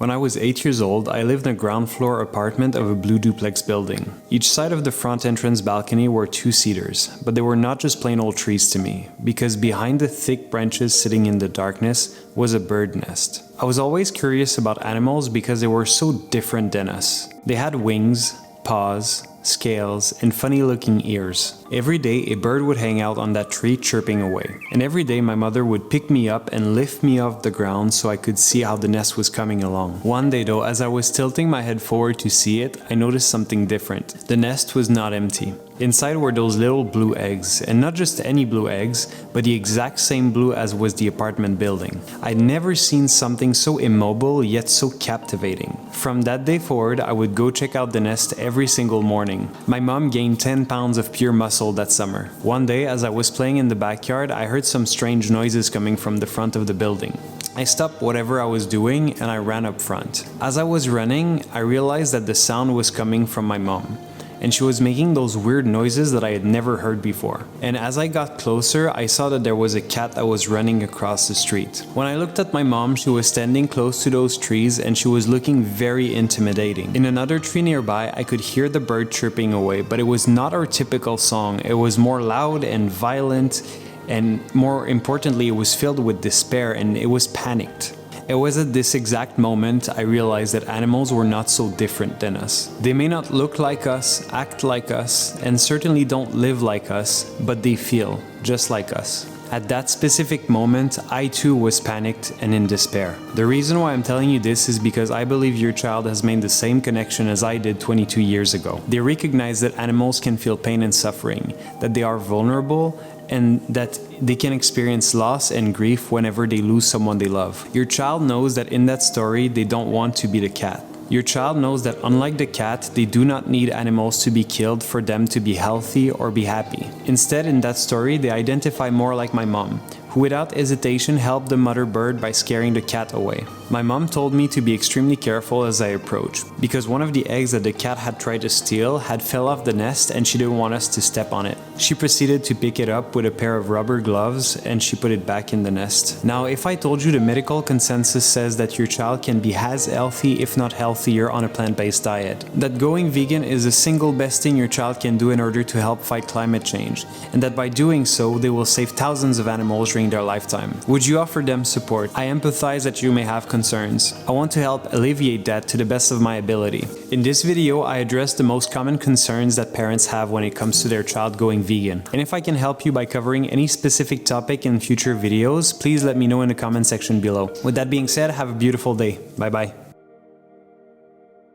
When I was 8 years old, I lived in a ground floor apartment of a blue duplex building. Each side of the front entrance balcony were two-seaters, but they were not just plain old trees to me, because behind the thick branches sitting in the darkness was a bird nest. I was always curious about animals because they were so different than us. They had wings, paws, scales, and funny-looking ears. Every day, a bird would hang out on that tree chirping away. And every day, my mother would pick me up and lift me off the ground so I could see how the nest was coming along. One day though, as I was tilting my head forward to see it, I noticed something different. The nest was not empty. Inside were those little blue eggs, and not just any blue eggs, but the exact same blue as was the apartment building. I'd never seen something so immobile yet so captivating. From that day forward, I would go check out the nest every single morning. My mom gained 10 pounds of pure muscle that summer. One day, as I was playing in the backyard, I heard some strange noises coming from the front of the building. I stopped whatever I was doing and I ran up front. As I was running, I realized that the sound was coming from my mom, and she was making those weird noises that I had never heard before. And as I got closer, I saw that there was a cat that was running across the street. When I looked at my mom, she was standing close to those trees and she was looking very intimidating. In another tree nearby, I could hear the bird chirping away, but it was not our typical song. It was more loud and violent, and more importantly, it was filled with despair and it was panicked. It was at this exact moment I realized that animals were not so different than us. They may not look like us, act like us, and certainly don't live like us, but they feel just like us. At that specific moment, I too was panicked and in despair. The reason why I'm telling you this is because I believe your child has made the same connection as I did 22 years ago. They recognize that animals can feel pain and suffering, that they are vulnerable, and that they can experience loss and grief whenever they lose someone they love. Your child knows that in that story, they don't want to be the cat. Your child knows that unlike the cat, they do not need animals to be killed for them to be healthy or be happy. Instead, in that story, they identify more like my mom, who without hesitation helped the mother bird by scaring the cat away. My mom told me to be extremely careful as I approached, because one of the eggs that the cat had tried to steal had fell off the nest and she didn't want us to step on it. She proceeded to pick it up with a pair of rubber gloves and she put it back in the nest. Now, if I told you the medical consensus says that your child can be as healthy, if not healthier, on a plant-based diet, that going vegan is the single best thing your child can do in order to help fight climate change, and that by doing so, they will save thousands of animals during their lifetime, would you offer them support? I empathize that you may have concerns. I want to help alleviate that to the best of my ability. In this video, I address the most common concerns that parents have when it comes to their child going vegan. And if I can help you by covering any specific topic in future videos, please let me know in the comment section below. With that being said, have a beautiful day. Bye bye.